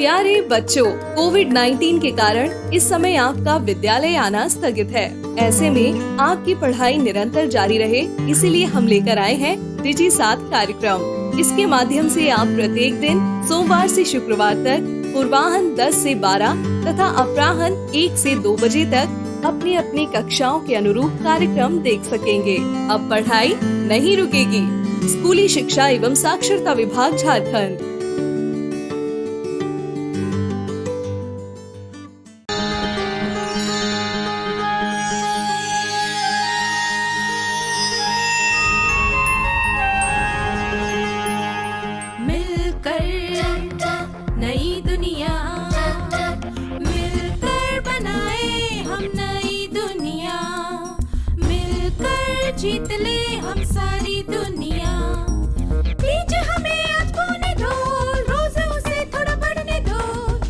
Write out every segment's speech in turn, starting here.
प्यारे बच्चों, कोविड-19 के कारण इस समय आपका विद्यालय आना स्थगित है। ऐसे में आपकी पढ़ाई निरंतर जारी रहे, इसीलिए हम लेकर आए हैं डिजी साथ कार्यक्रम। इसके माध्यम से आप प्रत्येक दिन सोमवार से शुक्रवार तक पूर्वाह्न 10 से 12 तथा अपराह्न 1 से 2 बजे तक अपनी अपनी कक्षाओं के अनुरूप कार्यक्रम देख सकेंगे। अब पढ़ाई नहीं रुकेगी। स्कूली शिक्षा एवं साक्षरता विभाग झारखंड। जीत ले हम सारी दुनिया। बीच हमें आज पौने दो, रोज उसे थोड़ा बढ़ने दो।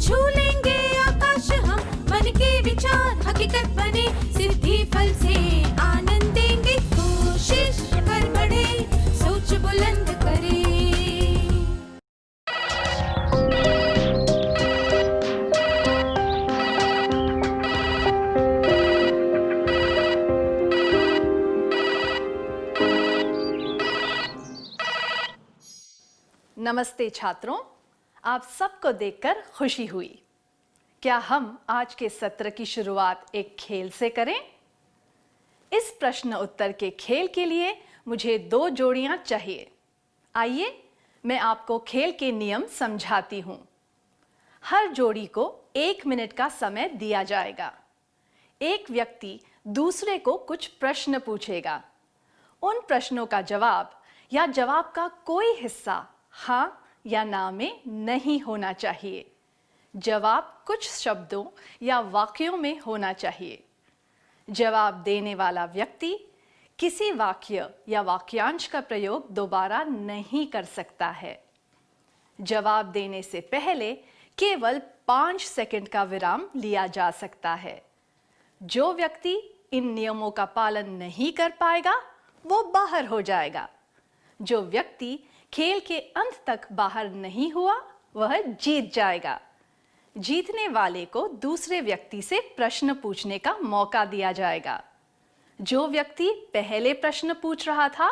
छू लेंगे आकाश हम, मन के विचार हकीकत बने। सिद्धि फल से आनंद देंगे, कोशिश कर बढ़े, सोच बुलंद करे। नमस्ते छात्रों, आप सबको देखकर खुशी हुई। क्या हम आज के सत्र की शुरुआत एक खेल से करें? इस प्रश्न उत्तर के खेल के लिए मुझे 2 जोड़ियां चाहिए। आइए मैं आपको खेल के नियम समझाती हूं। हर जोड़ी को 1 मिनट का समय दिया जाएगा। एक व्यक्ति दूसरे को कुछ प्रश्न पूछेगा। उन प्रश्नों का जवाब या जवाब का कोई हिस्सा हाँ या ना में नहीं होना चाहिए। जवाब कुछ शब्दों या वाक्यों में होना चाहिए। जवाब देने वाला व्यक्ति किसी वाक्य या वाक्यांश का प्रयोग दोबारा नहीं कर सकता है। जवाब देने से पहले केवल 5 सेकंड का विराम लिया जा सकता है। जो व्यक्ति इन नियमों का पालन नहीं कर पाएगा, वो बाहर हो जाएगा। जो व्यक्ति खेल के अंत तक बाहर नहीं हुआ, वह जीत जाएगा। जीतने वाले को दूसरे व्यक्ति से प्रश्न पूछने का मौका दिया जाएगा। जो व्यक्ति पहले प्रश्न पूछ रहा था,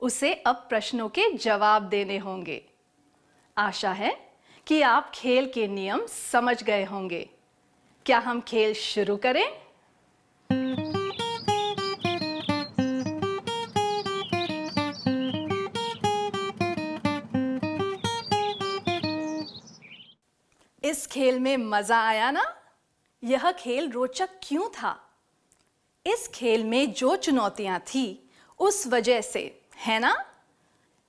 उसे अब प्रश्नों के जवाब देने होंगे। आशा है कि आप खेल के नियम समझ गए होंगे। क्या हम खेल शुरू करें? इस खेल में मजा आया ना? यह खेल रोचक क्यों था? इस खेल में जो चुनौतियां थी, उस वजह से, है ना?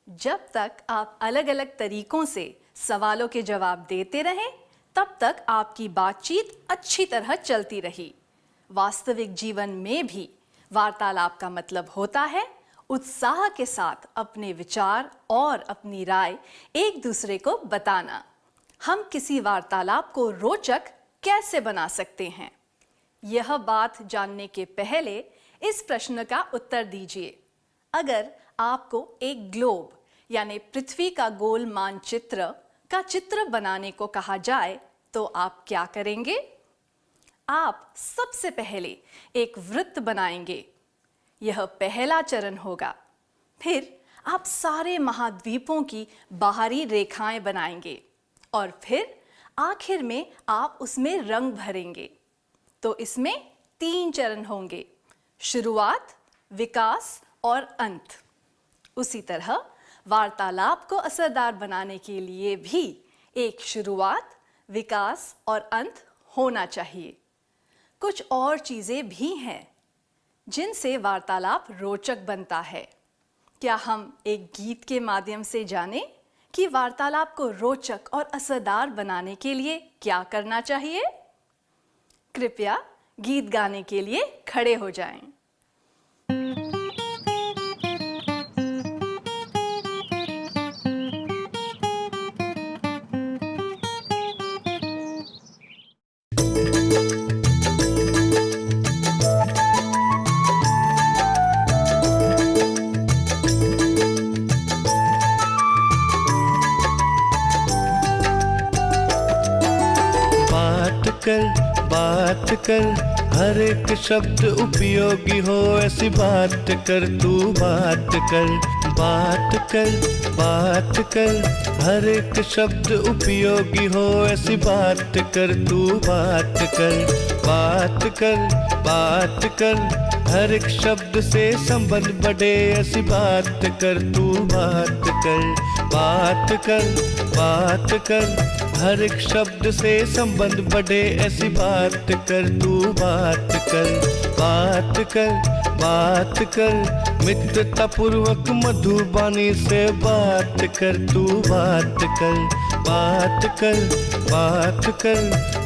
जब तक आप अलग-अलग तरीकों से सवालों के जवाब देते रहे, तब तक आपकी बातचीत अच्छी तरह चलती रही। वास्तविक जीवन में भी वार्तालाप का मतलब होता है उत्साह के साथ अपने विचार और अपनी राय एक दूसरे को बताना। हम किसी वार्तालाप को रोचक कैसे बना सकते हैं? यह बात जानने के पहले इस प्रश्न का उत्तर दीजिए। अगर आपको एक ग्लोब यानी पृथ्वी का गोल मानचित्र का चित्र बनाने को कहा जाए, तो आप क्या करेंगे? आप सबसे पहले एक वृत्त बनाएंगे। यह पहला चरण होगा। फिर आप सारे महाद्वीपों की बाहरी रेखाएं बनाएंगे और फिर आखिर में आप उसमें रंग भरेंगे। तो इसमें 3 चरण होंगे: शुरुआत, विकास और अंत। उसी तरह वार्तालाप को असरदार बनाने के लिए भी एक शुरुआत, विकास और अंत होना चाहिए। कुछ और चीजें भी हैं जिनसे वार्तालाप रोचक बनता है। क्या हम एक गीत के माध्यम से जानें कि वार्तालाप को रोचक और असरदार बनाने के लिए क्या करना चाहिए? कृपया गीत गाने के लिए खड़े हो जाएं। बात कर, हर एक शब्द उपयोगी हो, ऐसी बात कर तू बात कर, बात कर, बात कर, हर एक शब्द उपयोगी हो, ऐसी बात कर तू बात कर, बात कर, बात कर, हर एक शब्द से संबंध बढ़े, ऐसी बात कर तू बात कर, बात कर, बात कर, हर एक शब्द से संबंध बढ़े, ऐसी बात कर तू बात कर, बात कर, बात कर, मित्रता पूर्वक मधुबानी से बात कर तू बात कर, बात कर, बात कर,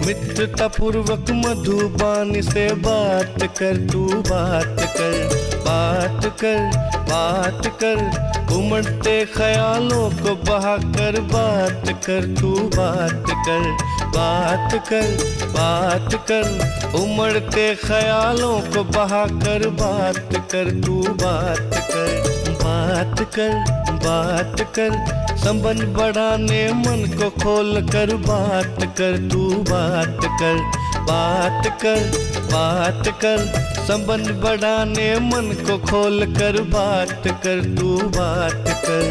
मित्रता पूर्वक मधुबानी से बात कर तू बात कर, बात कर, बात कर, उमड़ते ख्यालों को बहा कर बात कर तू बात कर, बात कर, बात कर, उमड़ते ख्यालों को बहा कर बात कर तू बात कर, बात कर, बात कर, संबंध बढ़ाने मन को खोल कर बात कर तू बात कर, बात कर, बात कर, संबंध बढ़ाने मन को खोल कर बात कर तू बात कर,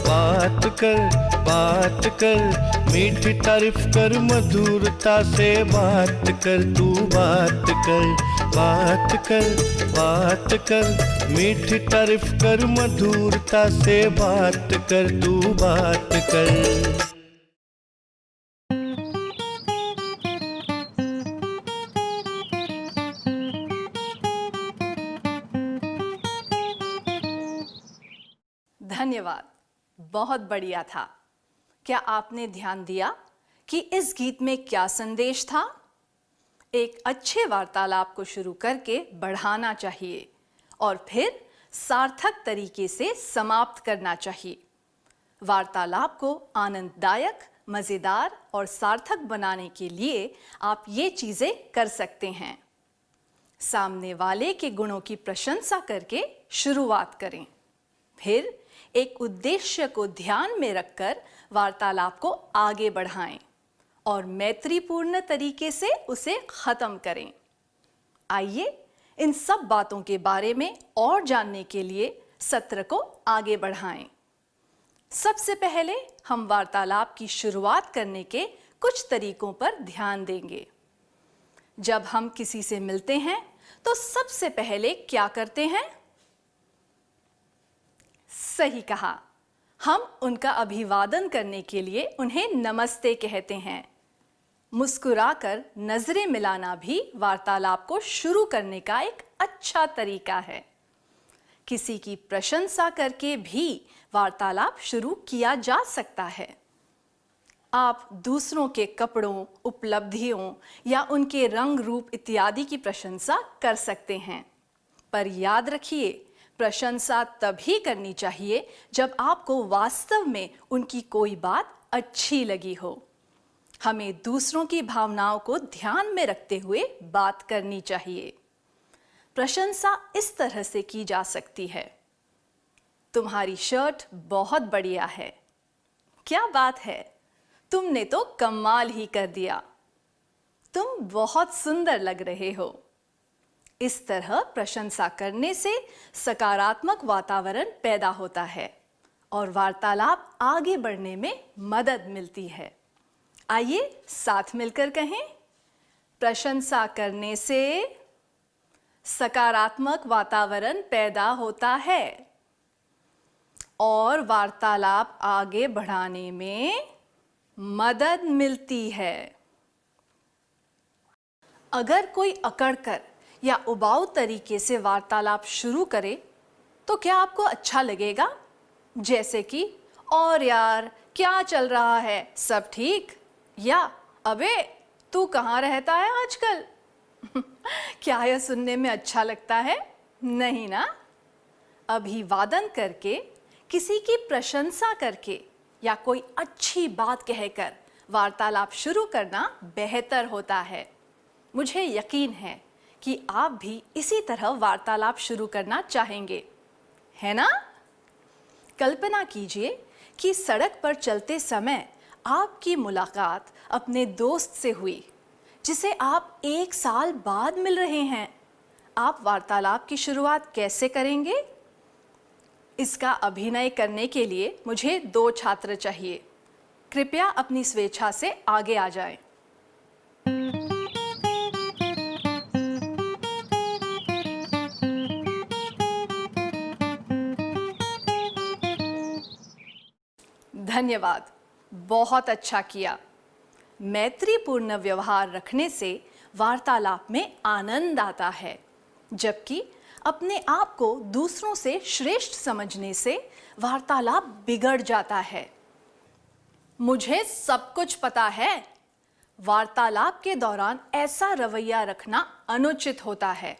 बात कर, बात कर, मीठी तारीफ कर, मधुरता से बात कर तू बात कर, बात कर, बात कर, मीठी तारीफ कर, मधुरता से बात कर तू बात कर। धन्यवाद, बहुत बढ़िया था। क्या आपने ध्यान दिया कि इस गीत में क्या संदेश था? एक अच्छे वार्तालाप को शुरू करके बढ़ाना चाहिए और फिर सार्थक तरीके से समाप्त करना चाहिए। वार्तालाप को आनंददायक, मज़ेदार और सार्थक बनाने के लिए आप ये चीज़ें कर सकते हैं। सामने वाले के गुणों की प्रशंसा करके शुरुआत करें, फिर एक उद्देश्य को ध्यान में रखकर वार्तालाप को आगे बढ़ाएं और मैत्रीपूर्ण तरीके से उसे खत्म करें। आइए इन सब बातों के बारे में और जानने के लिए सत्र को आगे बढ़ाएं। सबसे पहले हम वार्तालाप की शुरुआत करने के कुछ तरीकों पर ध्यान देंगे। जब हम किसी से मिलते हैं तो सबसे पहले क्या करते हैं? सही कहा, हम उनका अभिवादन करने के लिए उन्हें नमस्ते कहते हैं। मुस्कुराकर नजरें मिलाना भी वार्तालाप को शुरू करने का एक अच्छा तरीका है। किसी की प्रशंसा करके भी वार्तालाप शुरू किया जा सकता है। आप दूसरों के कपड़ों, उपलब्धियों या उनके रंग रूप इत्यादि की प्रशंसा कर सकते हैं, पर याद रखिए, प्रशंसा तभी करनी चाहिए जब आपको वास्तव में उनकी कोई बात अच्छी लगी हो। हमें दूसरों की भावनाओं को ध्यान में रखते हुए बात करनी चाहिए। प्रशंसा इस तरह से की जा सकती है, तुम्हारी शर्ट बहुत बढ़िया है। क्या बात है, तुमने तो कमाल ही कर दिया। तुम बहुत सुंदर लग रहे हो। इस तरह प्रशंसा करने से सकारात्मक वातावरण पैदा होता है और वार्तालाप आगे बढ़ने में मदद मिलती है। आइए साथ मिलकर कहें, प्रशंसा करने से सकारात्मक वातावरण पैदा होता है और वार्तालाप आगे बढ़ाने में मदद मिलती है। अगर कोई अकड़कर या उबाऊ तरीके से वार्तालाप शुरू करे तो क्या आपको अच्छा लगेगा? जैसे कि, और यार क्या चल रहा है, सब ठीक? या अबे तू कहाँ रहता है आजकल? क्या यह सुनने में अच्छा लगता है? नहीं ना? अभिवादन करके, किसी की प्रशंसा करके या कोई अच्छी बात कहकर वार्तालाप शुरू करना बेहतर होता है। मुझे यकीन है कि आप भी इसी तरह वार्तालाप शुरू करना चाहेंगे, है ना? कल्पना कीजिए कि सड़क पर चलते समय आपकी मुलाकात अपने दोस्त से हुई जिसे आप 1 साल बाद मिल रहे हैं, आप वार्तालाप की शुरुआत कैसे करेंगे? इसका अभिनय करने के लिए मुझे 2 छात्र चाहिए। कृपया अपनी स्वेच्छा से आगे आ जाएं। धन्यवाद, बहुत अच्छा किया। मैत्रीपूर्ण व्यवहार रखने से वार्तालाप में आनंद आता है, जबकि अपने आप को दूसरों से श्रेष्ठ समझने से वार्तालाप बिगड़ जाता है। मुझे सब कुछ पता है। वार्तालाप के दौरान ऐसा रवैया रखना अनुचित होता है।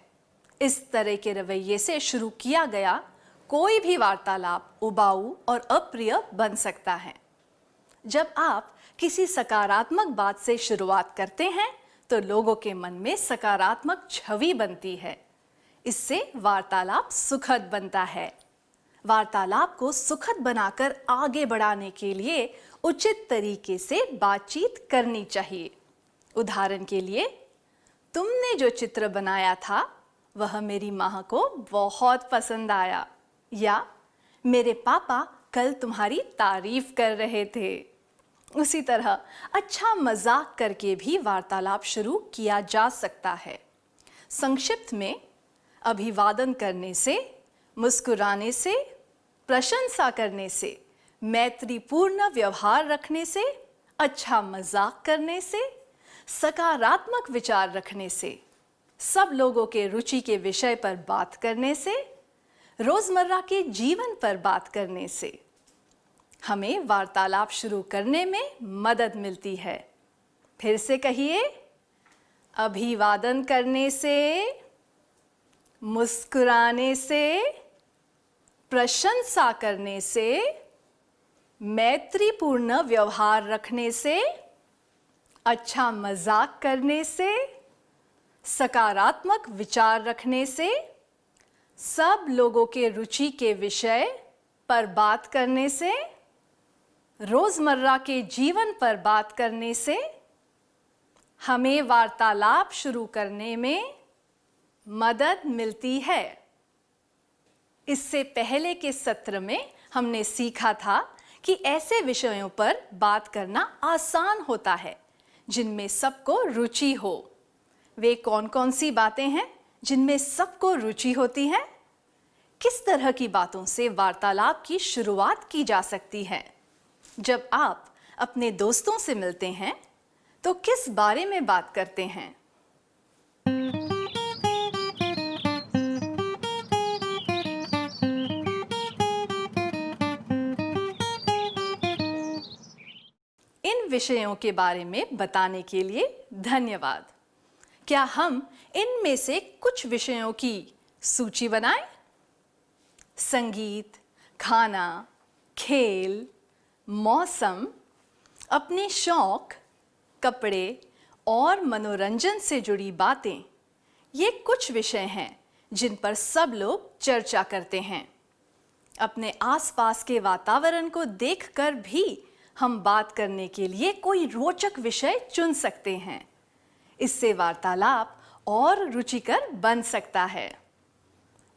इस तरह के रवैये से शुरू किया गया कोई भी वार्तालाप उबाऊ और अप्रिय बन सकता है। जब आप किसी सकारात्मक बात से शुरुआत करते हैं तो लोगों के मन में सकारात्मक छवि बनती है। इससे वार्तालाप सुखद बनता है। वार्तालाप को सुखद बनाकर आगे बढ़ाने के लिए उचित तरीके से बातचीत करनी चाहिए। उदाहरण के लिए, तुमने जो चित्र बनाया था वह मेरी माँ को बहुत पसंद आया, या मेरे पापा कल तुम्हारी तारीफ कर रहे थे। उसी तरह अच्छा मजाक करके भी वार्तालाप शुरू किया जा सकता है। संक्षिप्त में, अभिवादन करने से, मुस्कुराने से, प्रशंसा करने से, मैत्रीपूर्ण व्यवहार रखने से, अच्छा मजाक करने से, सकारात्मक विचार रखने से, सब लोगों के रुचि के विषय पर बात करने से, रोजमर्रा के जीवन पर बात करने से हमें वार्तालाप शुरू करने में मदद मिलती है। फिर से कहिए, अभिवादन करने से, मुस्कुराने से, प्रशंसा करने से, मैत्रीपूर्ण व्यवहार रखने से, अच्छा मजाक करने से, सकारात्मक विचार रखने से, सब लोगों के रुचि के विषय पर बात करने से, रोजमर्रा के जीवन पर बात करने से हमें वार्तालाप शुरू करने में मदद मिलती है। इससे पहले के सत्र में हमने सीखा था कि ऐसे विषयों पर बात करना आसान होता है जिनमें सबको रुचि हो। वे कौन कौन सी बातें हैं जिनमें सबको रुचि होती है? किस तरह की बातों से वार्तालाप की शुरुआत की जा सकती है? जब आप अपने दोस्तों से मिलते हैं तो किस बारे में बात करते हैं? इन विषयों के बारे में बताने के लिए धन्यवाद। क्या हम इनमें से कुछ विषयों की सूची बनाएं? संगीत, खाना, खेल, मौसम, अपने शौक, कपड़े और मनोरंजन से जुड़ी बातें, ये कुछ विषय हैं जिन पर सब लोग चर्चा करते हैं। अपने आसपास के वातावरण को देखकर भी हम बात करने के लिए कोई रोचक विषय चुन सकते हैं। इससे वार्तालाप और रुचिकर बन सकता है।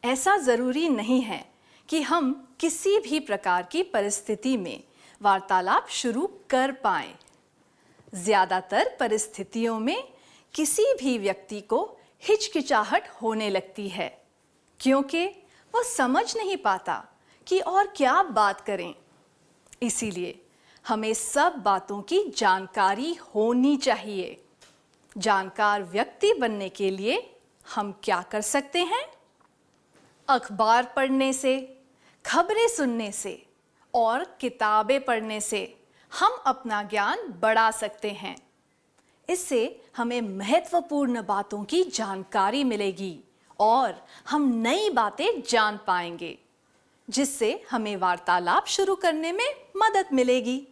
ऐसा ज़रूरी नहीं है कि हम किसी भी प्रकार की परिस्थिति में वार्तालाप शुरू कर पाएं। ज़्यादातर परिस्थितियों में किसी भी व्यक्ति को हिचकिचाहट होने लगती है, क्योंकि वह समझ नहीं पाता कि और क्या बात करें। इसीलिए हमें सब बातों की जानकारी होनी चाहिए। जानकार व्यक्ति बनने के लिए हम क्या कर सकते हैं? अखबार पढ़ने से, खबरें सुनने से और किताबें पढ़ने से हम अपना ज्ञान बढ़ा सकते हैं। इससे हमें महत्वपूर्ण बातों की जानकारी मिलेगी और हम नई बातें जान पाएंगे, जिससे हमें वार्तालाप शुरू करने में मदद मिलेगी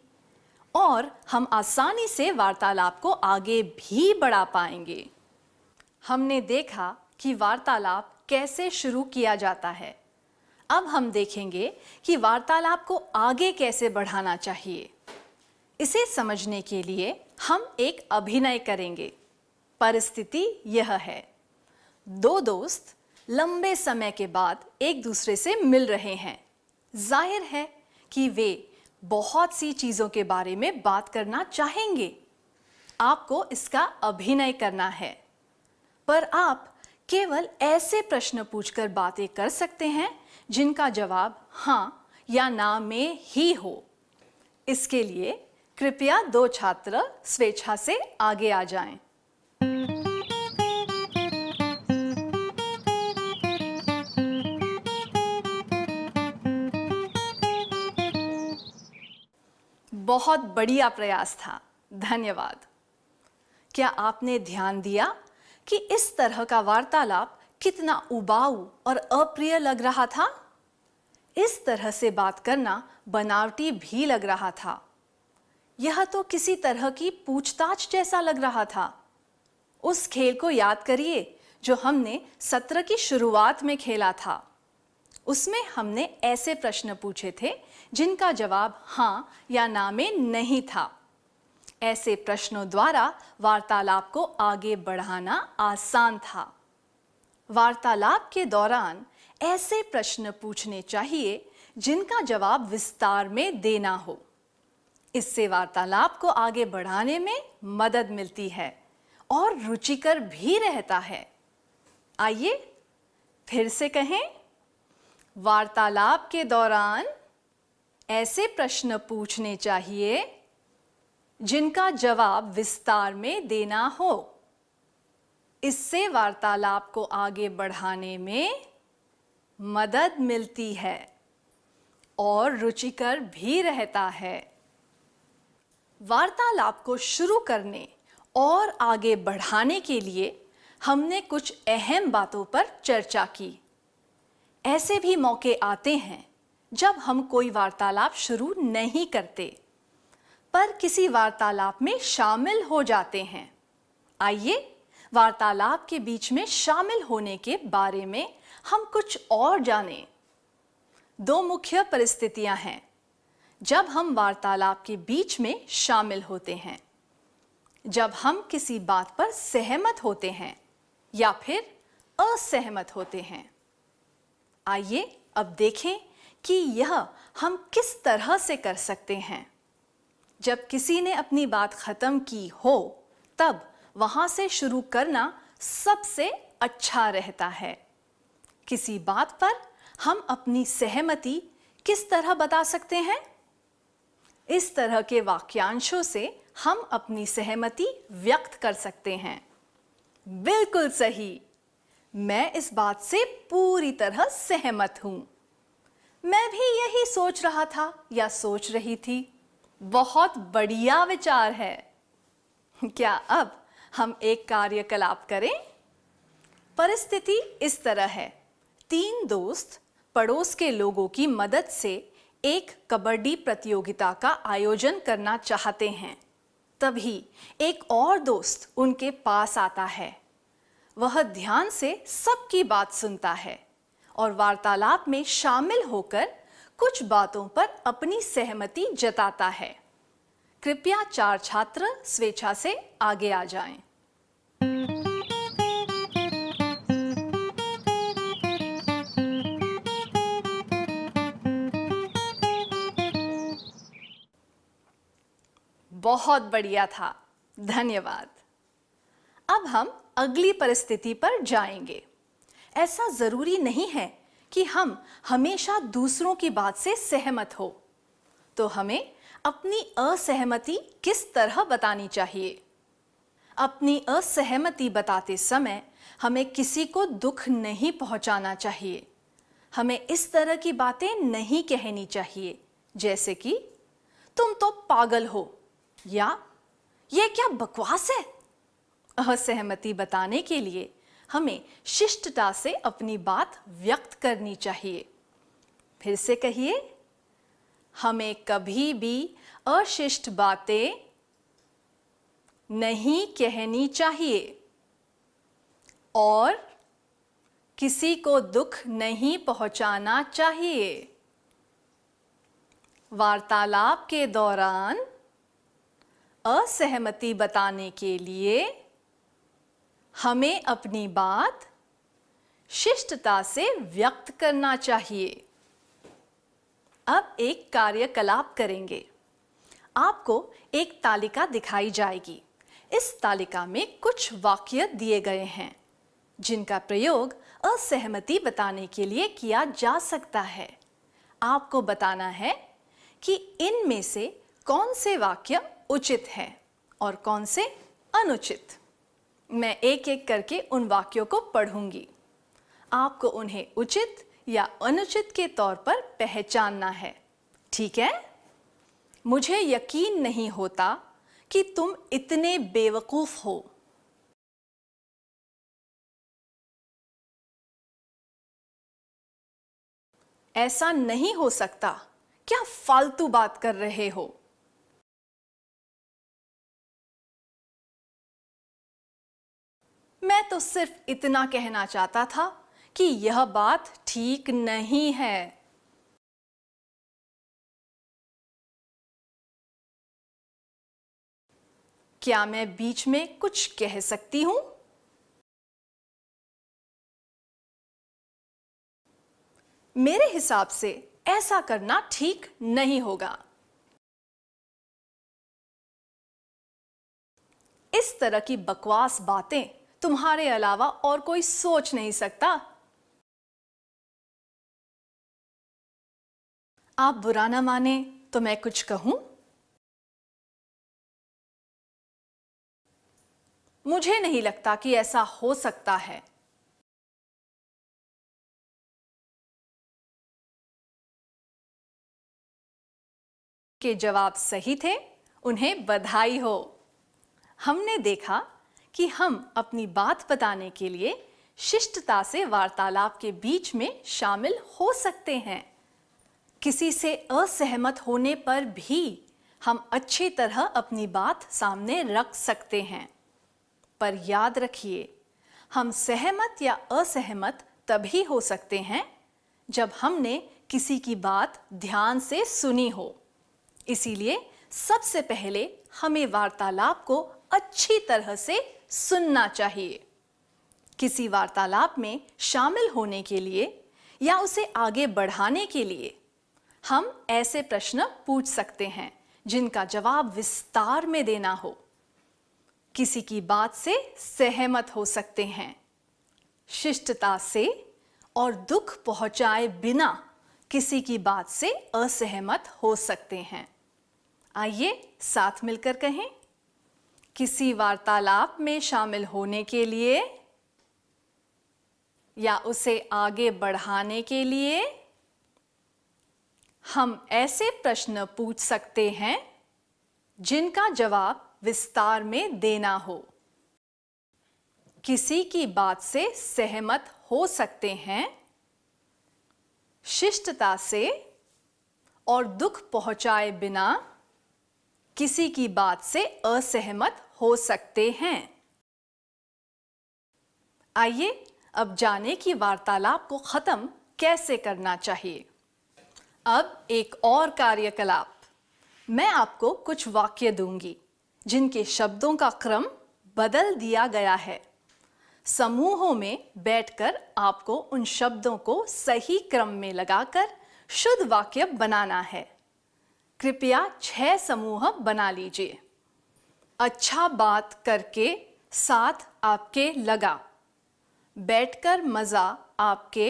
और हम आसानी से वार्तालाप को आगे भी बढ़ा पाएंगे। हमने देखा कि वार्तालाप कैसे शुरू किया जाता है। अब हम देखेंगे कि वार्तालाप को आगे कैसे बढ़ाना चाहिए। इसे समझने के लिए हम एक अभिनय करेंगे। परिस्थिति यह है, दो दोस्त लंबे समय के बाद एक दूसरे से मिल रहे हैं। जाहिर है कि वे बहुत सी चीजों के बारे में बात करना चाहेंगे। आपको इसका अभिनय करना है, पर आप केवल ऐसे प्रश्न पूछकर बातें कर सकते हैं जिनका जवाब हाँ या ना में ही हो। इसके लिए कृपया दो छात्र स्वेच्छा से आगे आ जाएं। बहुत बढ़िया प्रयास था, धन्यवाद। क्या आपने ध्यान दिया कि इस तरह का वार्तालाप कितना उबाऊ और अप्रिय लग रहा था? इस तरह से बात करना बनावटी भी लग रहा था। यह तो किसी तरह की पूछताछ जैसा लग रहा था। उस खेल को याद करिए जो हमने सत्र की शुरुआत में खेला था। उसमें हमने ऐसे प्रश्न पूछे थे जिनका जवाब हाँ या ना में नहीं था। ऐसे प्रश्नों द्वारा वार्तालाप को आगे बढ़ाना आसान था। वार्तालाप के दौरान ऐसे प्रश्न पूछने चाहिए जिनका जवाब विस्तार में देना हो। इससे वार्तालाप को आगे बढ़ाने में मदद मिलती है और रुचिकर भी रहता है। आइए फिर से कहें, वार्तालाप के दौरान ऐसे प्रश्न पूछने चाहिए जिनका जवाब विस्तार में देना हो। इससे वार्तालाप को आगे बढ़ाने में मदद मिलती है और रुचिकर भी रहता है। वार्तालाप को शुरू करने और आगे बढ़ाने के लिए हमने कुछ अहम बातों पर चर्चा की। ऐसे भी मौके आते हैं जब हम कोई वार्तालाप शुरू नहीं करते, पर किसी वार्तालाप में शामिल हो जाते हैं। आइए वार्तालाप के बीच में शामिल होने के बारे में हम कुछ और जानें। दो मुख्य परिस्थितियां हैं जब हम वार्तालाप के बीच में शामिल होते हैं। जब हम किसी बात पर सहमत होते हैं या फिर असहमत होते हैं। आइए अब देखें कि यह हम किस तरह से कर सकते हैं। जब किसी ने अपनी बात खत्म की हो, तब वहां से शुरू करना सबसे अच्छा रहता है। किसी बात पर हम अपनी सहमति किस तरह बता सकते हैं? इस तरह के वाक्यांशों से हम अपनी सहमति व्यक्त कर सकते हैं। बिल्कुल सही, मैं इस बात से पूरी तरह सहमत हूं। मैं भी यही सोच रहा था या सोच रही थी। बहुत बढ़िया विचार है। क्या अब हम एक कार्यकलाप करें? परिस्थिति इस तरह है, तीन दोस्त पड़ोस के लोगों की मदद से एक कबड्डी प्रतियोगिता का आयोजन करना चाहते हैं। तभी एक और दोस्त उनके पास आता है। वह ध्यान से सबकी बात सुनता है और वार्तालाप में शामिल होकर कुछ बातों पर अपनी सहमति जताता है। कृपया चार छात्र स्वेच्छा से आगे आ जाएं। बहुत बढ़िया था, धन्यवाद। अब हम अगली परिस्थिति पर जाएंगे। ऐसा जरूरी नहीं है कि हम हमेशा दूसरों की बात से सहमत हो, तो हमें अपनी असहमति किस तरह बतानी चाहिए? अपनी असहमति बताते समय हमें किसी को दुख नहीं पहुंचाना चाहिए। हमें इस तरह की बातें नहीं कहनी चाहिए, जैसे कि तुम तो पागल हो या ये क्या बकवास है। असहमति बताने के लिए हमें शिष्टता से अपनी बात व्यक्त करनी चाहिए। फिर से कहिए, हमें कभी भी अशिष्ट बातें नहीं कहनी चाहिए और किसी को दुख नहीं पहुंचाना चाहिए। वार्तालाप के दौरान असहमति बताने के लिए हमें अपनी बात शिष्टता से व्यक्त करना चाहिए। अब एक कार्यकलाप करेंगे। आपको एक तालिका दिखाई जाएगी। इस तालिका में कुछ वाक्य दिए गए हैं जिनका प्रयोग असहमति बताने के लिए किया जा सकता है। आपको बताना है कि इनमें से कौन से वाक्य उचित हैं और कौन से अनुचित। मैं एक एक करके उन वाक्यों को पढ़ूंगी। आपको उन्हें उचित या अनुचित के तौर पर पहचानना है, ठीक है? मुझे यकीन नहीं होता कि तुम इतने बेवकूफ हो। ऐसा नहीं हो सकता। क्या फालतू बात कर रहे हो? मैं तो सिर्फ इतना कहना चाहता था कि यह बात ठीक नहीं है। क्या मैं बीच में कुछ कह सकती हूं? मेरे हिसाब से ऐसा करना ठीक नहीं होगा। इस तरह की बकवास बातें तुम्हारे अलावा और कोई सोच नहीं सकता। आप बुरा ना माने तो मैं कुछ कहूं? मुझे नहीं लगता कि ऐसा हो सकता है। के जवाब सही थे, उन्हें बधाई हो। हमने देखा कि हम अपनी बात बताने के लिए शिष्टता से वार्तालाप के बीच में शामिल हो सकते हैं। किसी से असहमत होने पर भी हम अच्छी तरह अपनी बात सामने रख सकते हैं। पर याद रखिए, हम सहमत या असहमत तभी हो सकते हैं जब हमने किसी की बात ध्यान से सुनी हो। इसीलिए सबसे पहले हमें वार्तालाप को अच्छी तरह से सुनना चाहिए। किसी वार्तालाप में शामिल होने के लिए या उसे आगे बढ़ाने के लिए हम ऐसे प्रश्न पूछ सकते हैं जिनका जवाब विस्तार में देना हो। किसी की बात से सहमत हो सकते हैं, शिष्टता से और दुख पहुंचाए बिना किसी की बात से असहमत हो सकते हैं। आइए साथ मिलकर कहें, किसी वार्तालाप में शामिल होने के लिए या उसे आगे बढ़ाने के लिए हम ऐसे प्रश्न पूछ सकते हैं जिनका जवाब विस्तार में देना हो। किसी की बात से सहमत हो सकते हैं, शिष्टता से और दुख पहुंचाए बिना किसी की बात से असहमत हो सकते हैं। आइए अब जाने कि वार्तालाप को खत्म कैसे करना चाहिए। अब एक और कार्यकलाप। मैं आपको कुछ वाक्य दूंगी जिनके शब्दों का क्रम बदल दिया गया है। समूहों में बैठकर आपको उन शब्दों को सही क्रम में लगाकर शुद्ध वाक्य बनाना है। कृपया 6 समूह बना लीजिए। अच्छा बात करके साथ आपके लगा, बैठकर मज़ा आपके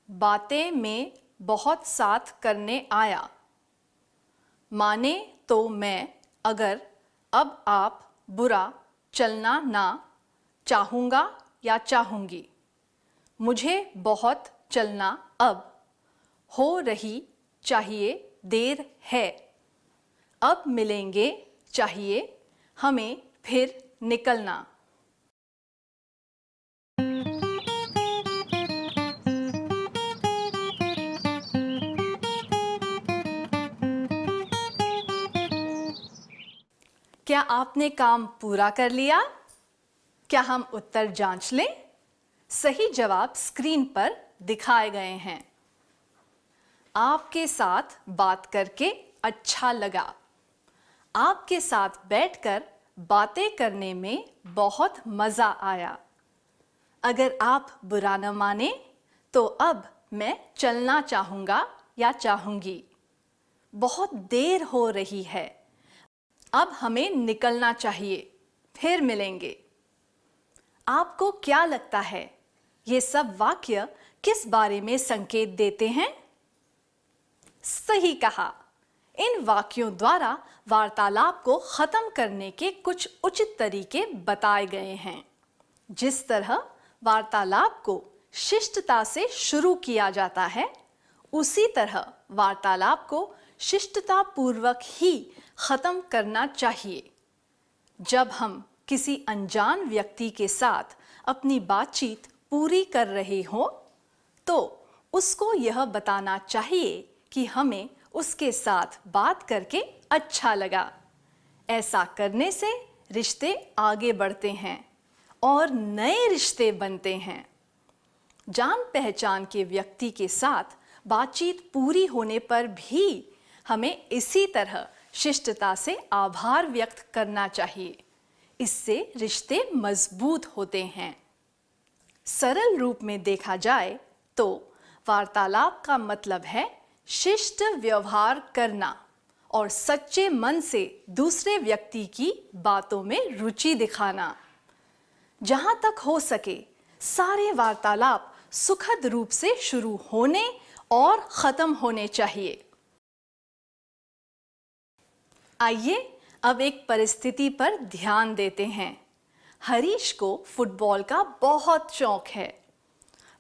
बातें में बहुत साथ करने आया, माने तो मैं अगर अब आप बुरा चलना ना चाहूँगा या चाहूँगी, मुझे बहुत चलना अब हो रही चाहिए देर है, अब मिलेंगे चाहिए हमें फिर निकलना। क्या आपने काम पूरा कर लिया? क्या हम उत्तर जांच लें? सही जवाब स्क्रीन पर दिखाए गए हैं। आपके साथ बात करके अच्छा लगा। आपके साथ बैठकर बातें करने में बहुत मज़ा आया। अगर आप बुरा न माने तो अब मैं चलना चाहूँगा या चाहूँगी। बहुत देर हो रही है, अब हमें निकलना चाहिए, फिर मिलेंगे। आपको क्या लगता है, ये सब वाक्य किस बारे में संकेत देते हैं? सही कहा, इन वाक्यों द्वारा वार्तालाप को खत्म करने के कुछ उचित तरीके बताए गए हैं। जिस तरह वार्तालाप को शिष्टता से शुरू किया जाता है, उसी तरह वार्तालाप को शिष्टता पूर्वक ही खत्म करना चाहिए। जब हम किसी अनजान व्यक्ति के साथ अपनी बातचीत पूरी कर रहे हों, तो उसको यह बताना चाहिए कि हमें उसके साथ बात करके अच्छा लगा। ऐसा करने से रिश्ते आगे बढ़ते हैं और नए रिश्ते बनते हैं। जान पहचान के व्यक्ति के साथ बातचीत पूरी होने पर भी हमें इसी तरह शिष्टता से आभार व्यक्त करना चाहिए। इससे रिश्ते मजबूत होते हैं। सरल रूप में देखा जाए तो वार्तालाप का मतलब है शिष्ट व्यवहार करना और सच्चे मन से दूसरे व्यक्ति की बातों में रुचि दिखाना। जहां तक हो सके सारे वार्तालाप सुखद रूप से शुरू होने और खत्म होने चाहिए। आइए अब एक परिस्थिति पर ध्यान देते हैं। हरीश को फुटबॉल का बहुत शौक है।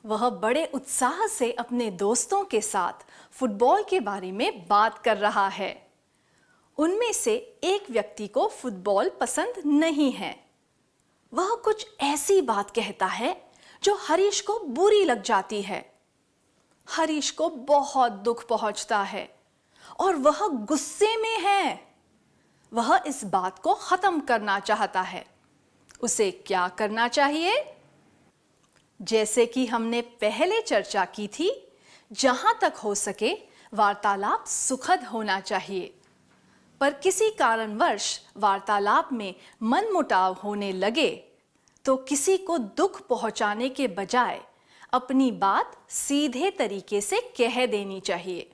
वह बड़े उत्साह से अपने दोस्तों के साथ फुटबॉल के बारे में बात कर रहा है। उनमें से एक व्यक्ति को फुटबॉल पसंद नहीं है। वह कुछ ऐसी बात कहता है जो हरीश को बुरी लग जाती है। हरीश को बहुत दुख पहुंचता है और वह गुस्से में है। वह इस बात को खत्म करना चाहता है। उसे क्या करना चाहिए? जैसे कि हमने पहले चर्चा की थी, जहां तक हो सके वार्तालाप सुखद होना चाहिए। पर किसी कारणवश वार्तालाप में मनमुटाव होने लगे तो किसी को दुख पहुंचाने के बजाय अपनी बात सीधे तरीके से कह देनी चाहिए।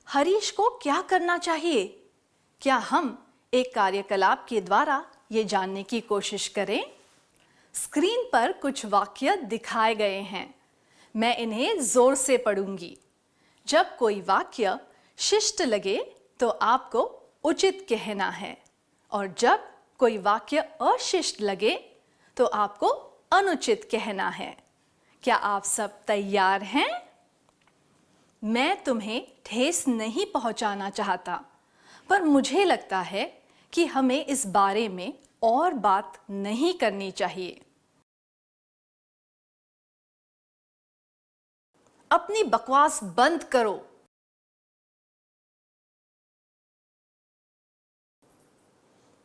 हरीश को क्या करना चाहिए? क्या हम एक कार्यकलाप के द्वारा ये जानने की कोशिश करें? स्क्रीन पर कुछ वाक्य दिखाए गए हैं। मैं इन्हें जोर से पढ़ूंगी। जब कोई वाक्य शिष्ट लगे तो आपको उचित कहना है और जब कोई वाक्य अशिष्ट लगे तो आपको अनुचित कहना है। क्या आप सब तैयार हैं? मैं तुम्हें ठेस नहीं पहुंचाना चाहता, पर मुझे लगता है कि हमें इस बारे में और बात नहीं करनी चाहिए। अपनी बकवास बंद करो।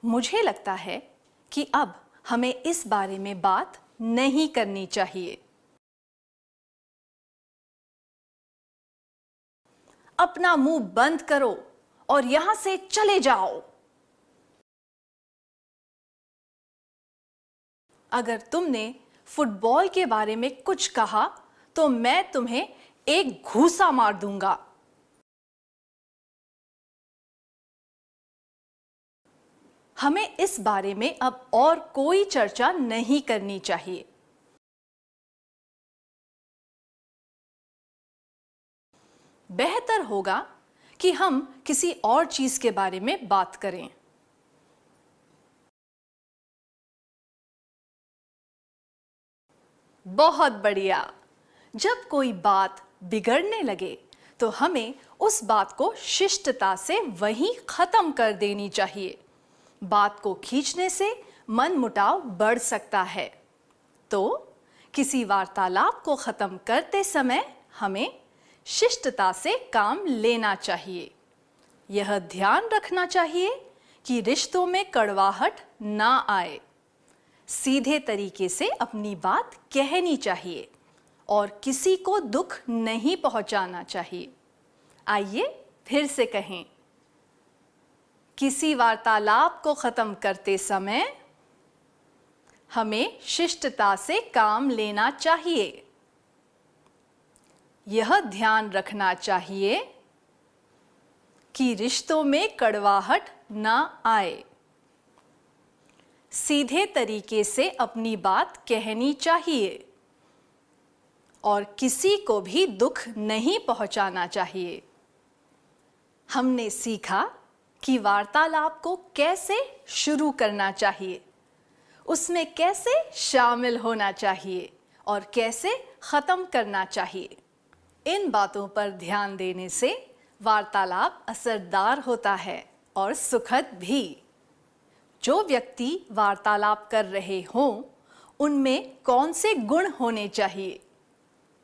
मुझे लगता है कि अब हमें इस बारे में बात नहीं करनी चाहिए। अपना मुंह बंद करो और यहां से चले जाओ। अगर तुमने फुटबॉल के बारे में कुछ कहा तो मैं तुम्हें एक घूसा मार दूंगा। हमें इस बारे में अब और कोई चर्चा नहीं करनी चाहिए। बेहतर होगा कि हम किसी और चीज के बारे में बात करें। बहुत बढ़िया। जब कोई बात बिगड़ने लगे तो हमें उस बात को शिष्टता से वहीं खत्म कर देनी चाहिए। बात को खींचने से मनमुटाव बढ़ सकता है। तो किसी वार्तालाप को खत्म करते समय हमें शिष्टता से काम लेना चाहिए। यह ध्यान रखना चाहिए कि रिश्तों में कड़वाहट ना आए। सीधे तरीके से अपनी बात कहनी चाहिए और किसी को दुख नहीं पहुंचाना चाहिए। आइए फिर से कहें। किसी वार्तालाप को खत्म करते समय हमें शिष्टता से काम लेना चाहिए। यह ध्यान रखना चाहिए कि रिश्तों में कड़वाहट ना आए। सीधे तरीके से अपनी बात कहनी चाहिए और किसी को भी दुख नहीं पहुंचाना चाहिए। हमने सीखा कि वार्तालाप को कैसे शुरू करना चाहिए, उसमें कैसे शामिल होना चाहिए और कैसे ख़त्म करना चाहिए। इन बातों पर ध्यान देने से वार्तालाप असरदार होता है और सुखद भी। जो व्यक्ति वार्तालाप कर रहे हों, उनमें कौन से गुण होने चाहिए?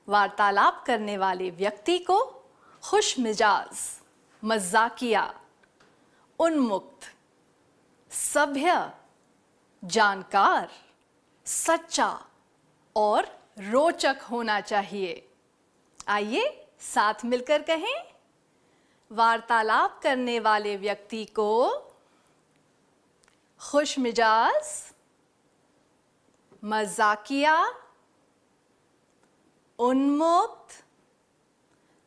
वार्तालाप करने वाले व्यक्ति को खुश मिजाज, मजाकिया, उन्मुक्त, सभ्य, जानकार, सच्चा और रोचक होना चाहिए। आइए साथ मिलकर कहें, वार्तालाप करने वाले व्यक्ति को खुश मिजाज, मजाकिया, उन्मुक्त,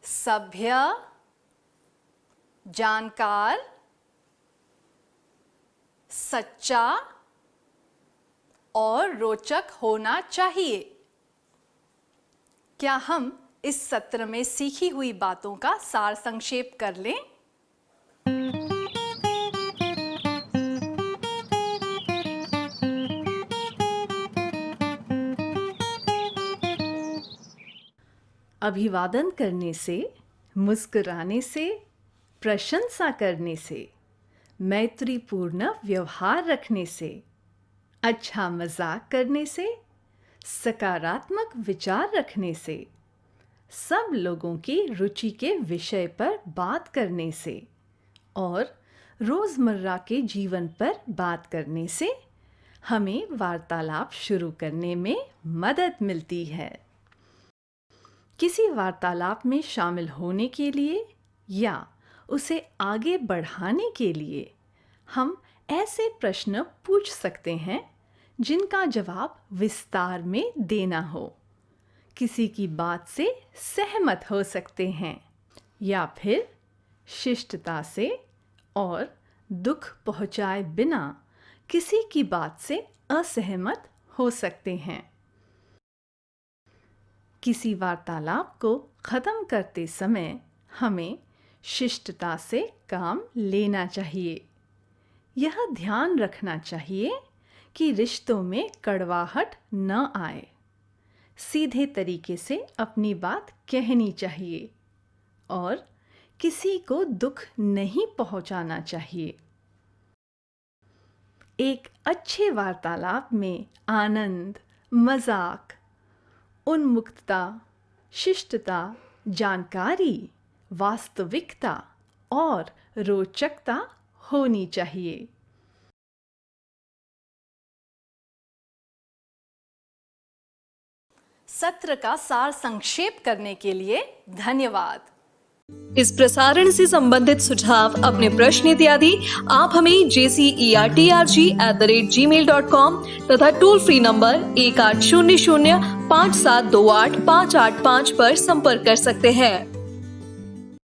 सभ्य, जानकार, सच्चा और रोचक होना चाहिए। क्या हम इस सत्र में सीखी हुई बातों का सार संक्षेप कर लें? अभिवादन करने से, मुस्कुराने से, प्रशंसा करने से, मैत्रीपूर्ण व्यवहार रखने से, अच्छा मजाक करने से, सकारात्मक विचार रखने से, सब लोगों की रुचि के विषय पर बात करने से और रोज़मर्रा के जीवन पर बात करने से हमें वार्तालाप शुरू करने में मदद मिलती है। किसी वार्तालाप में शामिल होने के लिए या उसे आगे बढ़ाने के लिए हम ऐसे प्रश्न पूछ सकते हैं जिनका जवाब विस्तार में देना हो। किसी की बात से सहमत हो सकते हैं या फिर शिष्टता से और दुख पहुंचाए बिना किसी की बात से असहमत हो सकते हैं। किसी वार्तालाप को ख़त्म करते समय हमें शिष्टता से काम लेना चाहिए। यह ध्यान रखना चाहिए कि रिश्तों में कड़वाहट न आए। सीधे तरीके से अपनी बात कहनी चाहिए और किसी को दुख नहीं पहुंचाना चाहिए। एक अच्छे वार्तालाप में आनंद, मजाक, उन्मुक्तता, शिष्टता, जानकारी, वास्तविकता और रोचकता होनी चाहिए। सत्र का सार संक्षेप करने के लिए धन्यवाद। इस प्रसारण से संबंधित सुझाव, अपने प्रश्न इत्यादि आप हमें jcerg@gmail.com तथा टोल फ्री नंबर 1800 5728 585 पर संपर्क कर सकते हैं।